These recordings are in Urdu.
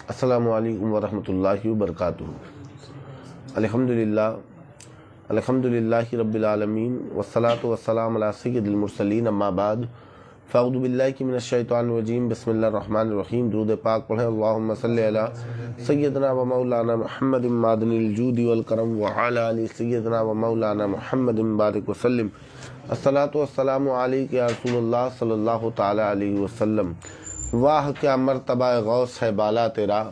السلام علیکم ورحمۃ اللہ وبرکاتہ۔ الحمدللہ رب العالمین والصلاة والسلام علی سید المرسلین، اما بعد فاعوذ باللہ من الشیطان الرجیم، بسم اللہ الرحمن الرحیم۔ درود پاک پڑھیں۔ اللہم صلی علی سیدنا و مولانا محمد معدن الجود والکرم وعلی آل سیدنا و مولانا محمد بارک وسلم۔ الصلاۃ والسلام علیک یا رسول اللہ صلی اللہ تعالی علیہ وسلم۔ واہ کیا مرتبہ غوث ہے بالا تیرا،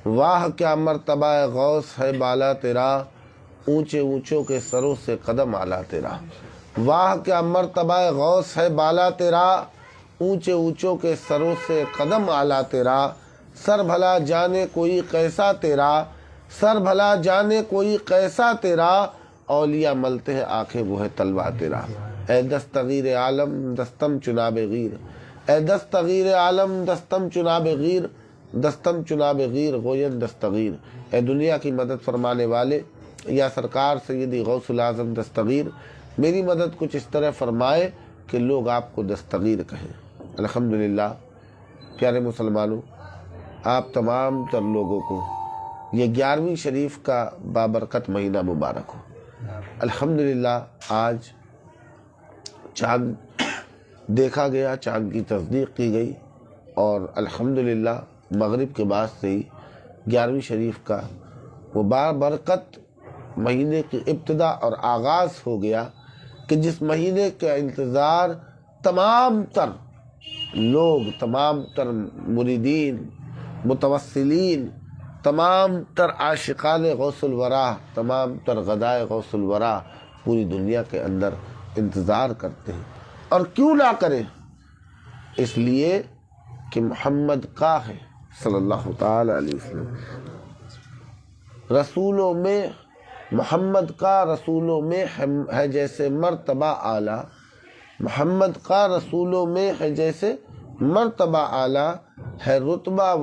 واہ کیا مرتبہ غوث ہے بالا تیرا، اونچے اونچوں کے سروں سے قدم اعلیٰ تیرا۔ واہ کیا مرتبہ غوث ہے بالا تیرا، اونچے اونچوں کے سروں سے قدم اعلیٰ تیرا۔ سر بھلا جانے کوئی کیسا تیرا، سر بھلا جانے کوئی کیسا تیرا، اولیاء ملتے ہیں آنکھیں وہ ہے تلوا تیرا۔ اے دستگیر عالم دستم چناب غیر، اے دستگیر عالم دستم چناب غیر، دستم چناب غیر گوین دستگیر۔ اے دنیا کی مدد فرمانے والے یا سرکار سیدی غوث العظم دستگیر، میری مدد کچھ اس طرح فرمائے کہ لوگ آپ کو دستگیر کہیں۔ الحمدللہ پیارے مسلمانوں، آپ تمام تر لوگوں کو یہ 11ویں شریف کا بابرکت مہینہ مبارک ہو۔ الحمدللہ آج چاند دیکھا گیا، چاند کی تصدیق کی گئی، اور الحمدللہ مغرب کے بعد سے ہی 11ویں شریف کا وہ بابرکت مہینے کی ابتدا اور آغاز ہو گیا کہ جس مہینے کا انتظار تمام تر لوگ، تمام تر مریدین، متوسلین، تمام تر عاشقان غوث الورا، تمام تر غدائے غوث الورا پوری دنیا کے اندر انتظار کرتے ہیں۔ اور کیوں نہ کریں؟ اس لیے کہ محمد کا ہے صلی اللہ تعالی علیہ وسلم۔ رسولوں میں محمد کا رسولوں میں ہے جیسے مرتبہ اعلیٰ، محمد کا رسولوں میں ہے جیسے مرتبہ اعلیٰ، ہے رتبہ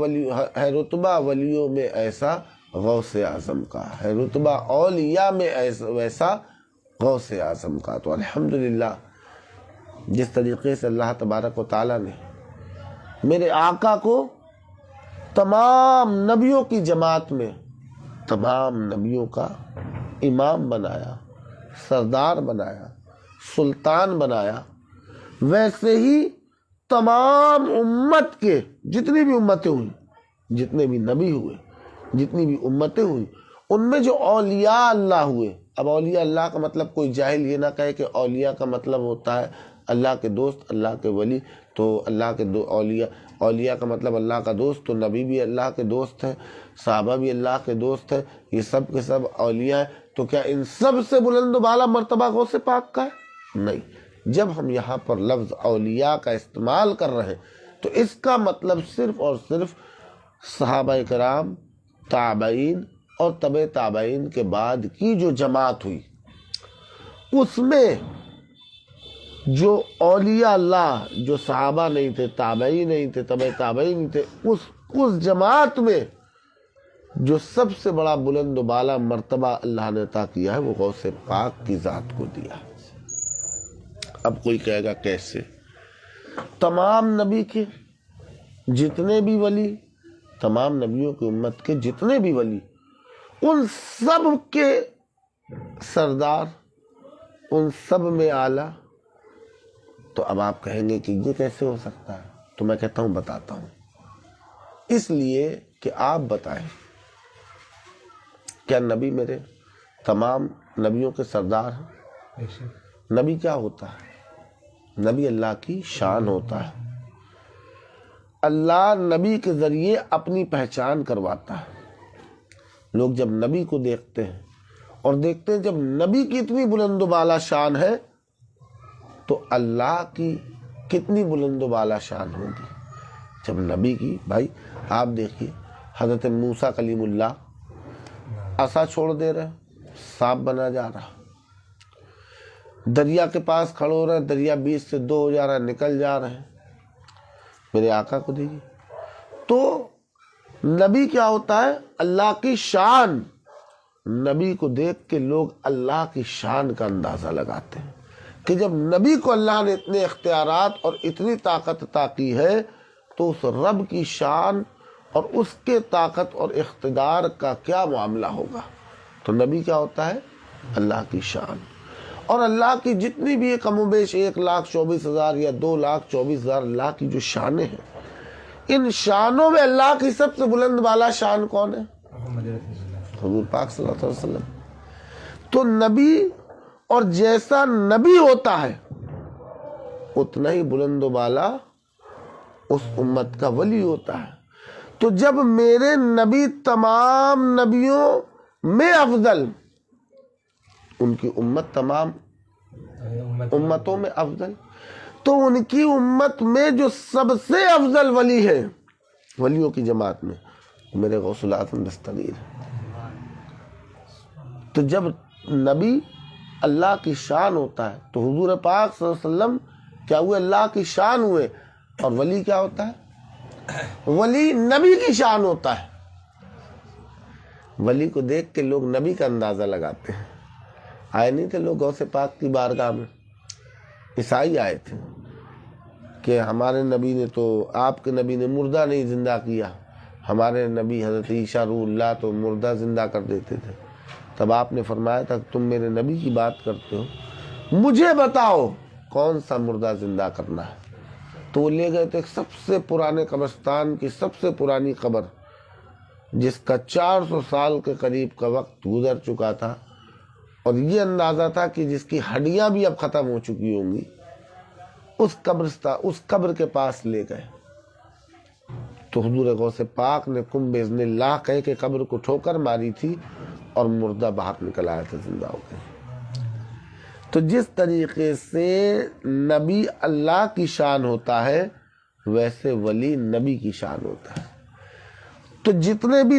ولیوں میں ایسا غوث اعظم کا، ہے رتبہ اولیاء میں ویسا غوث اعظم کا۔ تو الحمدللہ جس طریقے سے اللہ تبارک و تعالیٰ نے میرے آقا کو تمام نبیوں کی جماعت میں تمام نبیوں کا امام بنایا، سردار بنایا، سلطان بنایا، ویسے ہی تمام امت کے جتنی بھی امتیں ہوئیں، جتنے بھی نبی ہوئے، جتنی بھی امتیں ہوئیں، ان میں جو اولیاء اللہ ہوئے۔ اب اولیاء اللہ کا مطلب کوئی جاہل یہ نہ کہے کہ اولیاء کا مطلب ہوتا ہے اللہ کے دوست، اللہ کے ولی۔ تو اللہ کے اولیاء کا مطلب اللہ کا دوست، تو نبی بھی اللہ کے دوست ہیں، صحابہ بھی اللہ کے دوست ہیں، یہ سب کے سب اولیاء ہیں۔ تو کیا ان سب سے بلند و بالا مرتبہ غوث پاک کا ہے؟ نہیں۔ جب ہم یہاں پر لفظ اولیاء کا استعمال کر رہے ہیں تو اس کا مطلب صرف اور صرف صحابہ کرام، تابعین اور تبع تابعین کے بعد کی جو جماعت ہوئی، اس میں جو اولیاء اللہ، جو صحابہ نہیں تھے، تابعی نہیں تھے، تبع تابعی نہیں تھے، اس جماعت میں جو سب سے بڑا بلند و بالا مرتبہ اللہ نے عطا کیا ہے وہ غوث پاک کی ذات کو دیا۔ اب کوئی کہے گا کیسے؟ تمام نبی کے جتنے بھی ولی، تمام نبیوں کی امت کے جتنے بھی ولی، ان سب کے سردار، ان سب میں اعلیٰ۔ تو اب آپ کہیں گے کہ یہ کیسے ہو سکتا ہے؟ تو میں کہتا ہوں بتاتا ہوں۔ اس لیے کہ آپ بتائیں، کیا نبی میرے تمام نبیوں کے سردار ہیں؟ نبی کیا ہوتا ہے؟ نبی اللہ کی شان ہوتا ہے۔ اللہ نبی کے ذریعے اپنی پہچان کرواتا ہے۔ لوگ جب نبی کو دیکھتے ہیں اور دیکھتے ہیں جب نبی کی اتنی بلند و بالا شان ہے تو اللہ کی کتنی بلند و بالا شان ہوگی جب نبی کی۔ بھائی آپ دیکھیے، حضرت موسیٰ کلیم اللہ عصا چھوڑ دے رہے، سانپ بنا جا رہا، دریا کے پاس کھڑے ہو رہے، دریا بیچ سے دو ہو جا رہا ہے، نکل جا رہے ہیں۔ میرے آقا کو دیکھیے، تو نبی کیا ہوتا ہے؟ اللہ کی شان۔ نبی کو دیکھ کے لوگ اللہ کی شان کا اندازہ لگاتے ہیں کہ جب نبی کو اللہ نے اتنے اختیارات اور اتنی طاقت عطا کی ہے تو اس رب کی شان اور اس کے طاقت اور اقتدار کا کیا معاملہ ہوگا. تو نبی کیا ہوتا ہے؟ اللہ کی شان. اور اللہ کی جتنی بھی کم و بیش 1,24,000 یا 2,24,000 اللہ کی جو شانیں ہیں، ان شانوں میں اللہ کی سب سے بلند بالا شان کون ہے؟ حضور پاک صلی اللہ علیہ وسلم. تو نبی، اور جیسا نبی ہوتا ہے اتنا ہی بلند و بالا اس امت کا ولی ہوتا ہے. تو جب میرے نبی تمام نبیوں میں افضل، ان کی امت تمام امتوں میں افضل، تو ان کی امت میں جو سب سے افضل ولی ہے ولیوں کی جماعت میں، میرے غوث الاعظم دستگیر ہے. تو جب نبی اللہ کی شان ہوتا ہے تو حضور پاک صلی اللہ علیہ وسلم کیا ہوئے؟ اللہ کی شان ہوئے. اور ولی کیا ہوتا ہے؟ ولی نبی کی شان ہوتا ہے. ولی کو دیکھ کے لوگ نبی کا اندازہ لگاتے ہیں. آئے نہیں تھے لوگ غوث پاک کی بارگاہ میں؟ عیسائی آئے تھے کہ ہمارے نبی نے تو، آپ کے نبی نے مردہ نہیں زندہ کیا، ہمارے نبی حضرت عیسیٰ روح اللہ تو مردہ زندہ کر دیتے تھے. تب آپ نے فرمایا تھا کہ تم میرے نبی کی بات کرتے ہو، مجھے بتاؤ کون سا مردہ زندہ کرنا ہے. تو وہ لے گئے تھے سب سے پرانے قبرستان کی سب سے پرانی قبر، جس کا 400 سال کے قریب کا وقت گزر چکا تھا، اور یہ اندازہ تھا کہ جس کی ہڈیاں بھی اب ختم ہو چکی ہوں گی. اس قبر کے پاس لے گئے تو حضور غوث پاک نے کم باذن اللہ کہہ کے قبر کو ٹھوکر ماری تھی اور مردہ باہر نکل آیا تھا زندہ ہو کے. تو جس طریقے سے نبی اللہ کی شان ہوتا ہے ویسے ولی نبی کی شان ہوتا ہے. تو جتنے بھی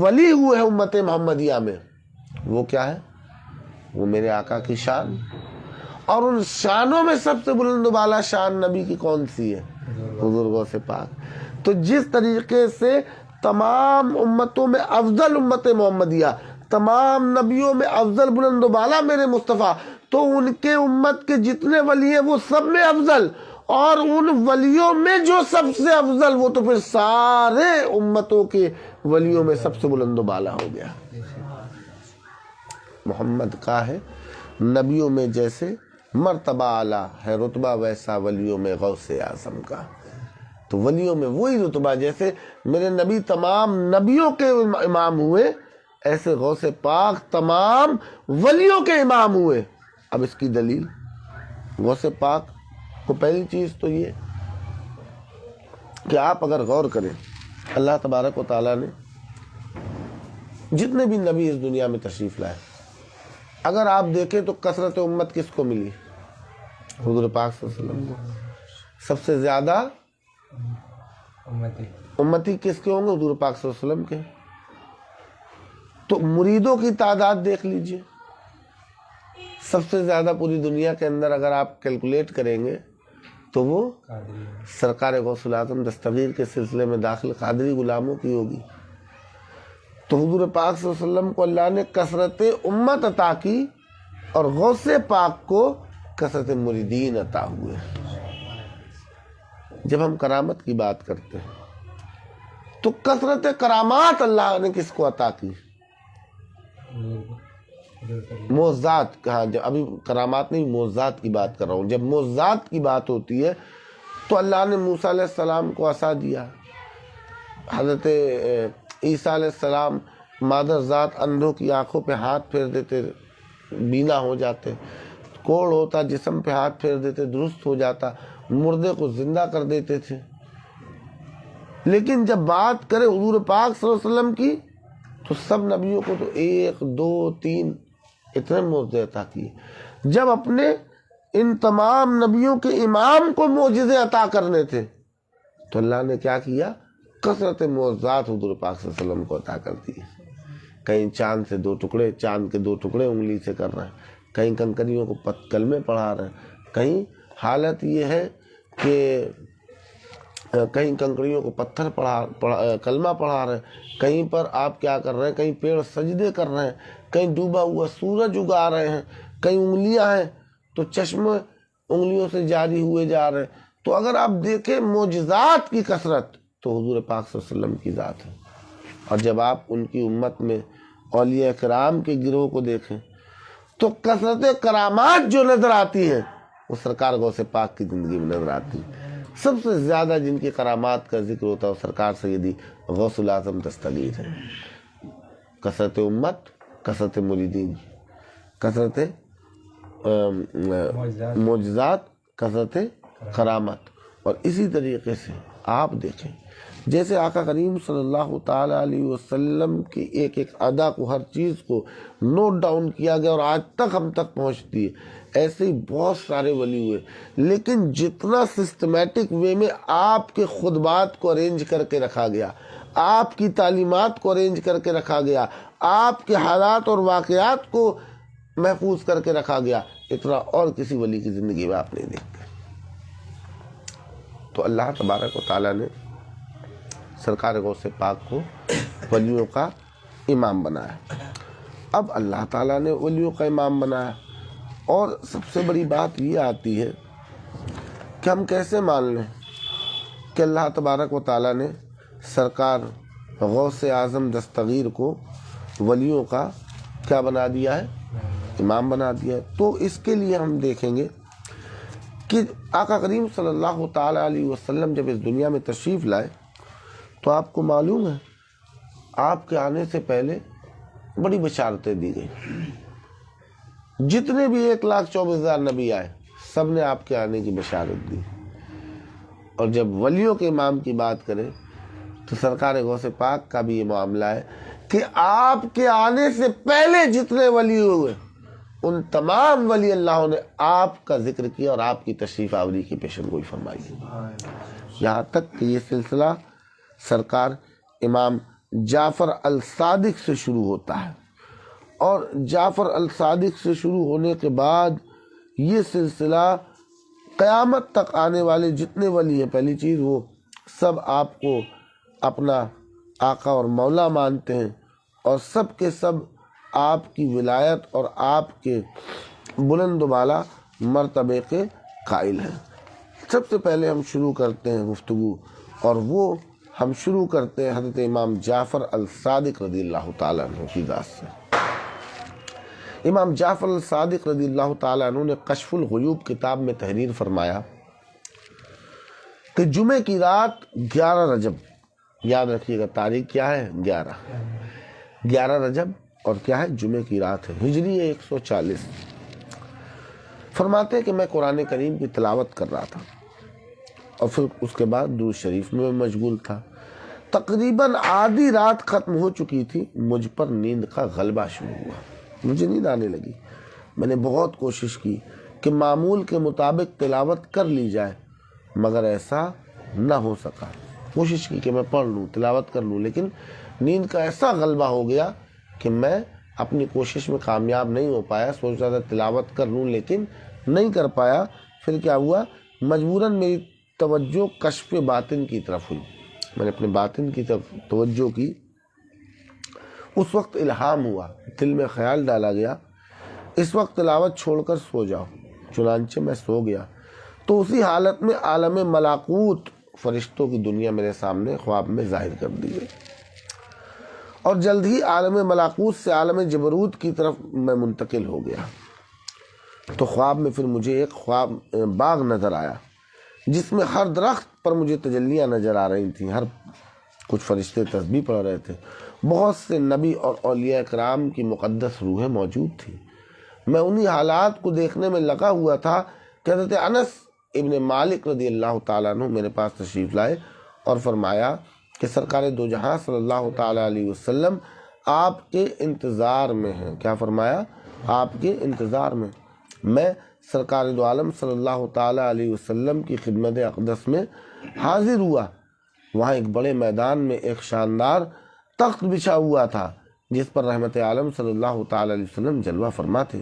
ولی ہوئے ہیں امت محمدیہ میں، وہ کیا ہے؟ وہ میرے آقا کی شان. اور ان شانوں میں سب سے بلند و بالا شان نبی کی کون سی ہے؟ حضور غوث پاک. تو جس طریقے سے تمام امتوں میں افضل امت محمدیہ، تمام نبیوں میں افضل بلند و بالا میرے مصطفیٰ، تو ان کے امت کے جتنے ولی ہیں وہ سب میں افضل، اور ان ولیوں میں جو سب سے افضل وہ تو پھر سارے امتوں کے ولیوں میں سب سے بلند و بالا ہو گیا. محمد کا ہے نبیوں میں جیسے مرتبہ اعلیٰ ہے رتبہ، ویسا ولیوں میں غوث اعظم کا. تو ولیوں میں وہی رتبہ، جیسے میرے نبی تمام نبیوں کے امام ہوئے، ایسے غوث پاک تمام ولیوں کے امام ہوئے. اب اس کی دلیل، غوث پاک کو پہلی چیز تو یہ کہ آپ اگر غور کریں، اللہ تبارک و تعالیٰ نے جتنے بھی نبی اس دنیا میں تشریف لائے، اگر آپ دیکھیں تو کثرت امت کس کو ملی؟ حضور پاک صلی اللہ علیہ وسلم کو. سب سے زیادہ امتی کس کے ہوں گے؟ حضور پاک صلی اللہ علیہ وسلم کے. تو مریدوں کی تعداد دیکھ لیجئے، سب سے زیادہ پوری دنیا کے اندر اگر آپ کیلکولیٹ کریں گے تو وہ سرکار غوث الاعظم دستگیر کے سلسلے میں داخل قادری غلاموں کی ہوگی. تو حضور پاک صلی اللہ علیہ وسلم کو اللہ نے کثرت امت عطا کی، اور غوث پاک کو کثرت مریدین عطا ہوئے. جب ہم کرامت کی بات کرتے ہیں تو کثرت کرامات اللہ نے کس کو عطا کی؟ معجزات. کہاں جب ابھی کرامات نہیں، معجزات کی بات کر رہا ہوں. جب معجزات کی بات ہوتی ہے تو اللہ نے موسیٰ علیہ السلام کو عصا دیا، حضرت عیسیٰ علیہ السلام مادر ذات اندھوں کی آنکھوں پہ ہاتھ پھیر دیتے، بینا ہو جاتے، کوڑ ہوتا جسم پہ ہاتھ پھیر دیتے درست ہو جاتا، مردے کو زندہ کر دیتے تھے. لیکن جب بات کرے حضور پاک صلی اللہ علیہ وسلم کی تو سب نبیوں کو تو 1 2 3 اتنے معجزے عطا کیے. جب اپنے ان تمام نبیوں کے امام کو معجزے عطا کرنے تھے تو اللہ نے کیا کیا؟ کثرت معجزات حضور پاک صلی اللہ علیہ وسلم کو عطا کر دی. کہیں چاند سے 2 ٹکڑے، چاند کے 2 ٹکڑے انگلی سے کر رہے ہیں، کہیں کنکریوں کو کلمے پڑھا رہے ہیں، کہیں حالت یہ ہے کہ کہیں کنکریوں کو پتھر کلمہ پڑھا رہے ہیں، کہیں پر آپ کیا کر رہے ہیں، کہیں پیڑ سجدے کر رہے ہیں، کہیں ڈوبا ہوا سورج اگا رہے ہیں، کہیں انگلیاں ہیں تو چشمے انگلیوں سے جاری ہوئے جا رہے ہیں. تو اگر آپ دیکھیں معجزات کی کثرت تو حضور پاک صلی اللہ علیہ وسلم کی ذات ہے۔ اور جب آپ ان کی امت میں اولیاء کرام کے گروہ کو دیکھیں تو کثرت کرامات جو نظر آتی ہیں وہ سرکار غوث پاک کی زندگی میں نظر آتی ہے۔ سب سے زیادہ جن کی کرامات کا ذکر ہوتا ہے وہ سرکار سیدی غوث الاعظم دستگیر ہے۔ کثرت امت، کثرت مریدین، کثرت معجزات، کثرت کرامت۔ اور اسی طریقے سے آپ دیکھیں جیسے آقا کریم صلی اللہ تعالی علیہ وسلم کی ایک ایک ادا کو، ہر چیز کو نوٹ ڈاؤن کیا گیا اور آج تک ہم تک پہنچتی ہے، ایسے ہی بہت سارے ولی ہوئے، لیکن جتنا سسٹمیٹک وے میں آپ کے خطبات کو ارینج کر کے رکھا گیا، آپ کی تعلیمات کو ارینج کر کے رکھا گیا، آپ کے حالات اور واقعات کو محفوظ کر کے رکھا گیا، اتنا اور کسی ولی کی زندگی میں آپ نہیں دیکھتے۔ تو اللہ تبارک و تعالیٰ نے سرکار غوث پاک کو ولیوں کا امام بنایا۔ اب اللہ تعالیٰ نے ولیوں کا امام بنایا، اور سب سے بڑی بات یہ آتی ہے کہ ہم کیسے مان لیں کہ اللہ تبارک و تعالیٰ نے سرکار غوث اعظم دستگیر کو ولیوں کا کیا بنا دیا ہے؟ امام بنا دیا ہے۔ تو اس کے لیے ہم دیکھیں گے کہ آقا کریم صلی اللہ تعالیٰ علیہ وسلم جب اس دنیا میں تشریف لائے تو آپ کو معلوم ہے آپ کے آنے سے پہلے بڑی بشارتیں دی گئی۔ جتنے بھی 1,24,000 نبی آئے سب نے آپ کے آنے کی بشارت دی۔ اور جب ولیوں کے امام کی بات کریں تو سرکار غوث پاک کا بھی یہ معاملہ ہے کہ آپ کے آنے سے پہلے جتنے ولی ہوئے ان تمام ولی اللہ نے آپ کا ذکر کیا اور آپ کی تشریف آوری کی پیشن گوئی فرمائی، یہاں تک کہ یہ سلسلہ سرکار امام جعفر الصادق سے شروع ہوتا ہے، اور جعفر الصادق سے شروع ہونے کے بعد یہ سلسلہ قیامت تک آنے والے جتنے ولی ہیں، پہلی چیز وہ سب آپ کو اپنا آقا اور مولا مانتے ہیں، اور سب کے سب آپ کی ولایت اور آپ کے بلند و بالا مرتبے کے قائل ہیں۔ سب سے پہلے ہم شروع کرتے ہیں گفتگو، اور وہ ہم شروع کرتے ہیں حضرت امام جعفر الصادق رضی اللہ تعالیٰ عنہ کی ذات سے۔ امام جعفر الصادق رضی اللہ تعالیٰ عنہ نے کشف الغیوب کتاب میں تحریر فرمایا کہ جمعے کی رات 11 رجب، یاد رکھیے گا تاریخ کیا ہے؟ 11 رجب، اور کیا ہے؟ جمعے کی رات ہے، ہجری 140۔ فرماتے ہیں کہ میں قرآن کریم کی تلاوت کر رہا تھا اور پھر اس کے بعد درود شریف میں مشغول تھا۔ تقریباً آدھی رات ختم ہو چکی تھی، مجھ پر نیند کا غلبہ شروع ہوا، مجھے نیند آنے لگی۔ میں نے بہت کوشش کی کہ معمول کے مطابق تلاوت کر لی جائے، مگر ایسا نہ ہو سکا۔ کوشش کی کہ میں پڑھ لوں، تلاوت کر لوں، لیکن نیند کا ایسا غلبہ ہو گیا کہ میں اپنی کوشش میں کامیاب نہیں ہو پایا۔ سوچ رہا تھا تلاوت کر لوں لیکن نہیں کر پایا۔ پھر کیا ہوا؟ مجبوراً میری توجہ کشف باطن کی طرف ہوئی، میں نے اپنے باطن کی طرف توجہ کی۔ اس وقت الہام ہوا، دل میں خیال ڈالا گیا اس وقت تلاوت چھوڑ کر سو جاؤ، چنانچہ میں سو گیا۔ تو اسی حالت میں عالم ملاکوت، فرشتوں کی دنیا میرے سامنے خواب میں ظاہر کر دی گئی، اور جلد ہی عالم ملاکوت سے عالم جبروت کی طرف میں منتقل ہو گیا۔ تو خواب میں پھر مجھے ایک خواب باغ نظر آیا جس میں ہر درخت پر مجھے تجلیاں نظر آ رہی تھیں، ہر کچھ فرشتے تسبیح پڑھ رہے تھے، بہت سے نبی اور اولیاء کرام کی مقدس روحیں موجود تھیں۔ میں انہی حالات کو دیکھنے میں لگا ہوا تھا کہ حضرت انس ابن مالک رضی اللہ تعالیٰ عنہ میرے پاس تشریف لائے اور فرمایا کہ سرکار دو جہاں صلی اللہ تعالیٰ علیہ وسلم آپ کے انتظار میں ہیں۔ کیا فرمایا؟ آپ کے انتظار میں۔ میں سرکار دو عالم صلی اللہ تعالیٰ علیہ وسلم کی خدمت اقدس میں حاضر ہوا۔ وہاں ایک بڑے میدان میں ایک شاندار تخت بچھا ہوا تھا جس پر رحمت عالم صلی اللہ تعالیٰ علیہ وسلم جلوہ فرما تھے۔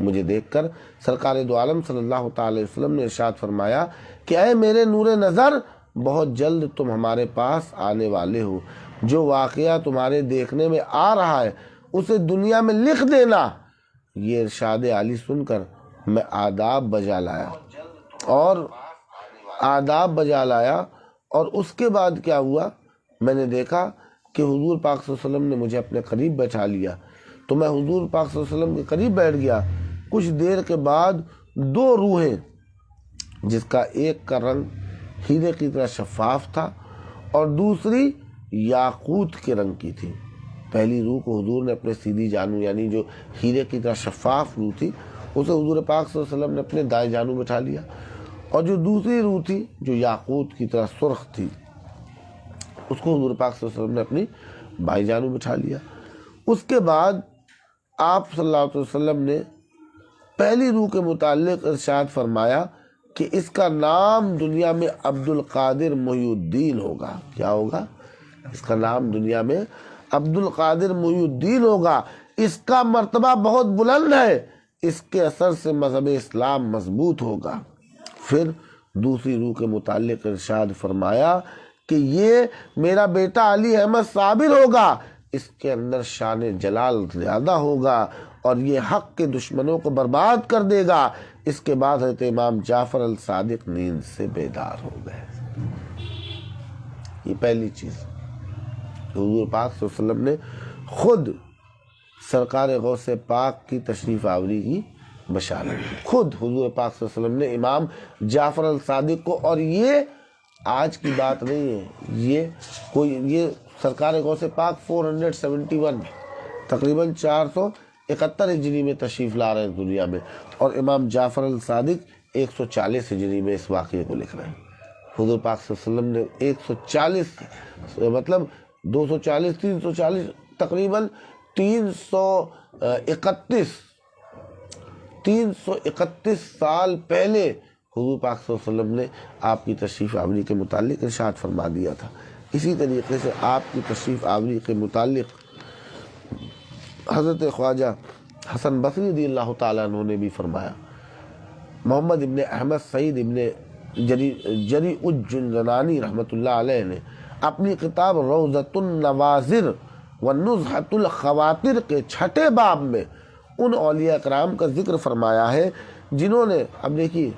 مجھے دیکھ کر سرکار دو عالم صلی اللہ تعالیٰ علیہ وسلم نے ارشاد فرمایا کہ اے میرے نور نظر، بہت جلد تم ہمارے پاس آنے والے ہو، جو واقعہ تمہارے دیکھنے میں آ رہا ہے اسے دنیا میں لکھ دینا۔ یہ ارشاد عالی سن کر میں آداب بجا لایا اور اس کے بعد کیا ہوا، میں نے دیکھا کہ حضور پاک صلی اللہ علیہ وسلم نے مجھے اپنے قریب بیٹھا لیا، تو میں حضور پاک صلی اللہ علیہ وسلم کے قریب بیٹھ گیا۔ کچھ دیر کے بعد دو روحیں، جس کا ایک کا رنگ ہیرے کی طرح شفاف تھا اور دوسری یاقوت کے رنگ کی تھی۔ پہلی روح کو حضور نے اپنے سیدھی جانو یعنی جو ہیرے کی طرح شفاف روح تھی اسے حضور پاک صلی اللہ علیہ وسلم نے اپنے دائیں جانو بٹھا لیا، اور جو دوسری روح تھی جو یاقوت کی طرح سرخ تھی اس کو حضور پاک صلی اللہ علیہ وسلم نے اپنی بائیں جانو بٹھا لیا۔ اس کے بعد آپ صلی اللہ علیہ وسلم نے پہلی روح کے متعلق ارشاد فرمایا کہ اس کا نام دنیا میں عبد القادر محی الدین ہوگا۔ کیا ہوگا؟ اس کا نام دنیا میں عبد القادر محی الدین ہوگا، اس کا مرتبہ بہت بلند ہے، اس کے اثر سے مذہب اسلام مضبوط ہوگا۔ پھر دوسری روح کے متعلق ارشاد فرمایا کہ یہ میرا بیٹا علی احمد صابر ہوگا، اس کے اندر شان جلال زیادہ ہوگا اور یہ حق کے دشمنوں کو برباد کر دے گا۔ اس کے بعد حضرت امام جعفر الصادق نیند سے بیدار ہو گئے۔ یہ پہلی چیز حضور پاک صلی اللہ علیہ وسلم نے خود سرکار غوث پاک کی تشریف آوری کی بشارت دی، خود حضور پاک صلی اللہ علیہ وسلم نے امام جعفر الصادق کو، اور یہ آج کی بات نہیں ہے، یہ سرکار غوث پاک 471 تقریباً 471 ہجری میں تشریف لا رہے ہیں دنیا میں، اور امام جعفر الصادق 140 ہجری میں اس واقعے کو لکھ رہے ہیں۔ حضور پاک صلی اللہ علیہ وسلم نے 140 مطلب 240 340 تقریباً 331 سال پہلے حضور پاک صلی اللہ علیہ وسلم نے آپ کی تشریف آوری کے متعلق ارشاد فرما دیا تھا۔ اسی طریقے سے آپ کی تشریف آوری کے متعلق حضرت خواجہ حسن بصری رضی اللہ تعالیٰ عنہ نے بھی فرمایا۔ محمد ابن احمد سعید ابن جری الجنزنانی رحمۃ اللہ علیہ نے اپنی کتاب روضۃ النواظر ونزہۃ الخواطر کے 6 باب میں ان اولیاء کرام کا ذکر فرمایا ہے جنہوں نے، اب دیکھیے،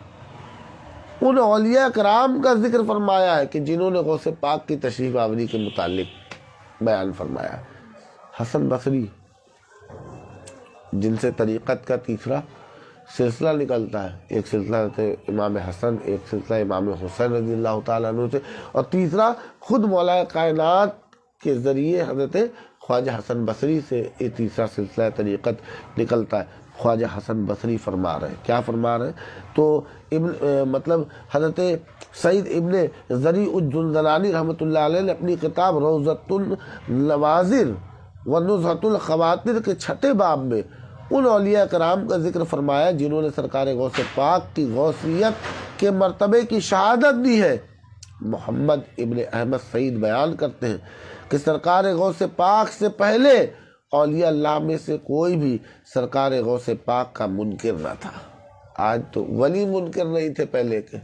ان اولیاء کرام کا ذکر فرمایا ہے کہ جنہوں نے غوث پاک کی تشریف آوری کے متعلق بیان فرمایا۔ حسن بصری جن سے طریقت کا تیسرا سلسلہ نکلتا ہے، ایک سلسلہ امام حسن، ایک سلسلہ امام حسین رضی اللہ تعالیٰ عنہ سے، اور تیسرا خود مولا کائنات کے ذریعے حضرت خواجہ حسن بصری سے یہ تیسرا سلسلہ طریقت نکلتا ہے۔ خواجہ حسن بصری فرما رہے ہیں، کیا فرما رہے ہیں؟ تو مطلب حضرت سعید ابن زری الجنزنانی رحمۃ اللہ علیہ نے اپنی کتاب روضۃ النواظر ونزہۃ الخواطر کے 6 باب میں ان اولیاء کرام کا ذکر فرمایا جنہوں نے سرکار غوث پاک کی غوثیت کے مرتبے کی شہادت دی ہے۔ محمد ابن احمد سعید بیان کرتے ہیں کہ سرکار غوث پاک سے پہلے اولیاء اللہ میں سے کوئی بھی سرکار غوث پاک کا منکر نہ تھا۔ آج تو ولی منکر نہیں تھے پہلے کے،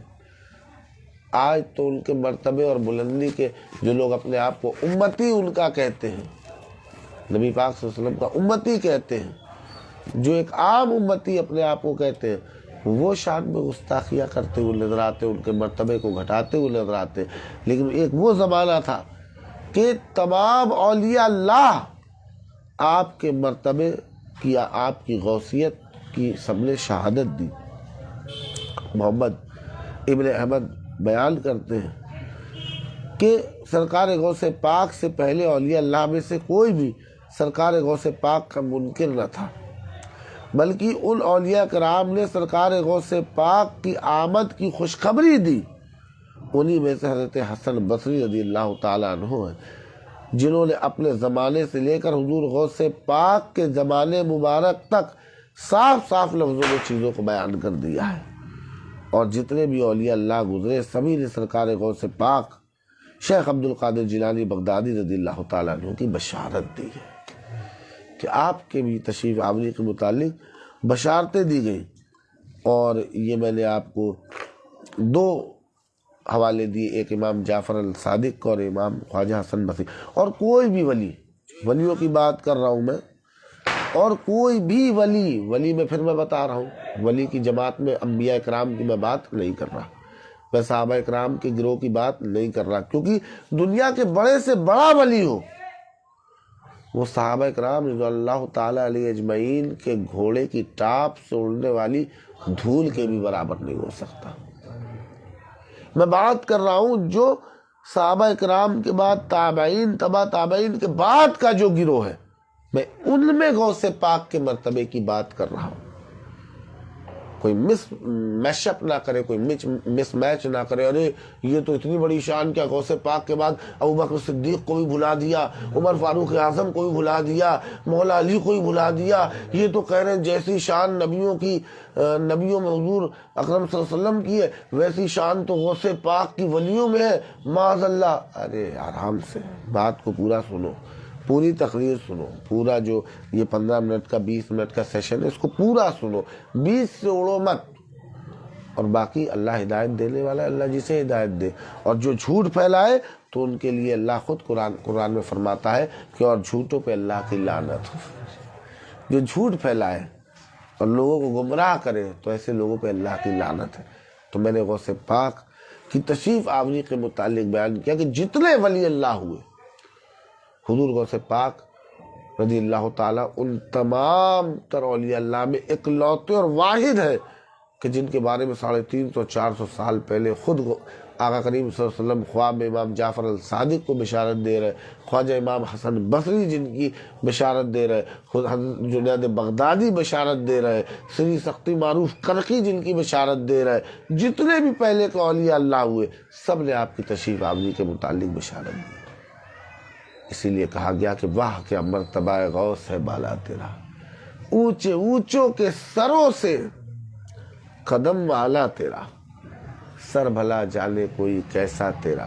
آج تو ان کے مرتبے اور بلندی کے جو لوگ اپنے آپ کو امتی ان کا کہتے ہیں، نبی پاک صلی اللہ علیہ وسلم کا امتی کہتے ہیں، جو ایک عام امتی اپنے آپ کو کہتے ہیں، وہ شان میں گستاخیاں کرتے ہوئے نظر آتے، ان کے مرتبے کو گھٹاتے ہوئے نظر آتے۔ لیکن ایک وہ زمانہ تھا کہ تمام اولیاء اللہ آپ کے مرتبے کی، آپ کی غوثیت کی سب نے شہادت دی۔ محمد ابن احمد بیان کرتے ہیں کہ سرکار غوث پاک سے پہلے اولیاء اللہ میں سے کوئی بھی سرکار غوث پاک کا منکر نہ تھا، بلکہ ان اولیاء کرام نے سرکار غوث پاک کی آمد کی خوشخبری دی۔ انہی میں سے حضرت حسن بصری رضی اللہ تعالیٰ عنہ ہیں جنہوں نے اپنے زمانے سے لے کر حضور غوث پاک کے زمانے مبارک تک صاف صاف لفظوں میں چیزوں کو بیان کر دیا ہے، اور جتنے بھی اولیاء اللہ گزرے سبھی نے سرکار غوث پاک شیخ عبد القادر جیلانی بغدادی رضی اللہ تعالیٰ عنہ کی بشارت دی ہے کہ آپ کے بھی تشریف آوری کے متعلق بشارتیں دی گئیں۔ اور یہ میں نے آپ کو 2 حوالے دیے، ایک امام جعفر الصادق اور امام خواجہ حسن بصری۔ اور کوئی بھی ولیوں کی بات کر رہا ہوں میں، اور کوئی بھی ولی میں پھر میں بتا رہا ہوں، ولی کی جماعت میں انبیاء کرام کی میں بات نہیں کر رہا، میں صحابہ اکرام کے گروہ کی بات نہیں کر رہا، کیونکہ دنیا کے بڑے سے بڑا ولی ہو وہ صحابہ اکرام رضی اللہ تعالیٰ علیہ اجمعین کے گھوڑے کی ٹاپ سے اڑنے والی دھول کے بھی برابر نہیں ہو سکتا۔ میں بات کر رہا ہوں جو صحابہ اکرام کے بعد تابعین، تبع تابعین کے بعد کا جو گروہ ہے، میں ان میں غوث پاک کے مرتبے کی بات کر رہا ہوں۔ کوئی میش اپ نہ کرے، کوئی مس میچ نہ کرے، ارے یہ تو اتنی بڑی شان کیا غوث پاک کے بعد ابوبکر صدیق کو بھی بھلا دیا، عمر فاروق اعظم کو بھی بھلا دیا، مولا علی کو بھی بھلا دیا، یہ تو کہہ رہے ہیں جیسی شان نبیوں میں حضور اکرم صلی اللہ علیہ وسلم کی ہے ویسی شان تو غوث پاک کی ولیوں میں ہے، معاذ اللہ۔ ارے آرام سے بات کو پورا سنو، پوری تقریر سنو، پورا جو یہ 15 منٹ کا 20 منٹ کا سیشن ہے اس کو پورا سنو، 20 سے اڑو مت، اور باقی اللہ ہدایت دینے والا ہے، اللہ جسے ہدایت دے۔ اور جو جھوٹ پھیلائے تو ان کے لیے اللہ خود قرآن میں فرماتا ہے کہ اور جھوٹوں پہ اللہ کی لعنت۔ جو جھوٹ پھیلائے اور لوگوں کو گمراہ کرے تو ایسے لوگوں پہ اللہ کی لعنت ہے۔ تو میں نے غوث پاک کی تشریف آوری کے متعلق بیان کیا کہ جتنے ولی اللہ ہوئے، حضور غوث پاک رضی اللہ تعالیٰ ان تمام تر اولیاء اللہ میں اکلوتے اور واحد ہے کہ جن کے بارے میں 350-400 سال پہلے خود آقا کریم صلی اللہ علیہ وسلم خواب میں امام جعفر الصادق کو بشارت دے رہے، خواجہ امام حسن بصری جن کی بشارت دے رہے، خود حضرت جنید بغدادی بشارت دے رہے، سری سختی معروف کرخی جن کی بشارت دے رہے، جتنے بھی پہلے کے اولیاء اللہ ہوئے سب نے آپ کی تشریف آوری کے متعلق بشارت دی۔ اسی لیے کہا گیا کہ واہ کیا مرتبہ غوث ہے بالا تیرا، اونچے اونچوں کے سروں سے قدم والا تیرا، سر بھلا جانے کوئی کیسا تیرا،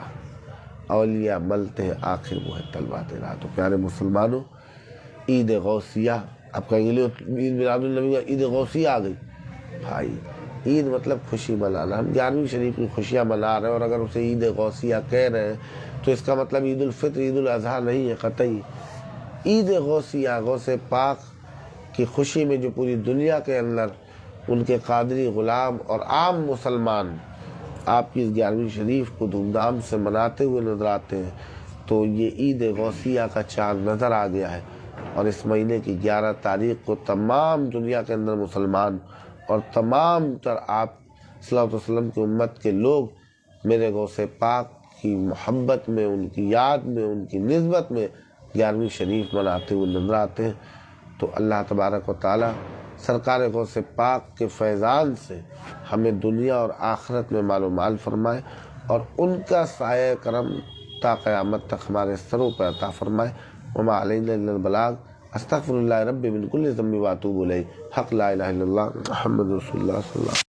اولیاء ملتے ہیں آخر وہ ہے طلبہ تیرا۔ تو پیارے مسلمانوں، عید غوثیہ اب کہیں گے عید میلاد النبی، عید غوثیہ آ گئی۔ بھائی عید مطلب خوشی منانا، ہم 11ویں شریف کی خوشیاں منا رہے ہیں، اور اگر اسے عید غوثیہ کہہ رہے ہیں تو اس کا مطلب عید الفطر عید الاضحیٰ نہیں ہے قطعی۔ عید غوثیہ غوث پاک کی خوشی میں جو پوری دنیا کے اندر ان کے قادری غلام اور عام مسلمان آپ کی اس 11ویں شریف کو دھوم دھام سے مناتے ہوئے نظر آتے ہیں، تو یہ عید غوثیہ کا چاند نظر آ گیا ہے، اور اس مہینے کی 11 تاریخ کو تمام دنیا کے اندر مسلمان اور تمام تر آپ صلی اللہ علیہ وسلم کی امت کے لوگ میرے غوث پاک کی محبت میں، ان کی یاد میں، ان کی نسبت میں 11ویں شریف مناتے ہوئے نظر آتے ہیں۔ تو اللہ تبارک و تعالی سرکار غوث پاک کے فیضان سے ہمیں دنیا اور آخرت میں مال و مال فرمائے، اور ان کا سایہ کرم تا قیامت تک ہمارے سروں پر عطا فرمائے۔ وما علینا الا البلاغ، استغفر اللہ ربی من کل ذنب واتوب الیہ، حق لا الہ الا اللہ محمد رسول اللہ صلی اللہ علیہ وسلم۔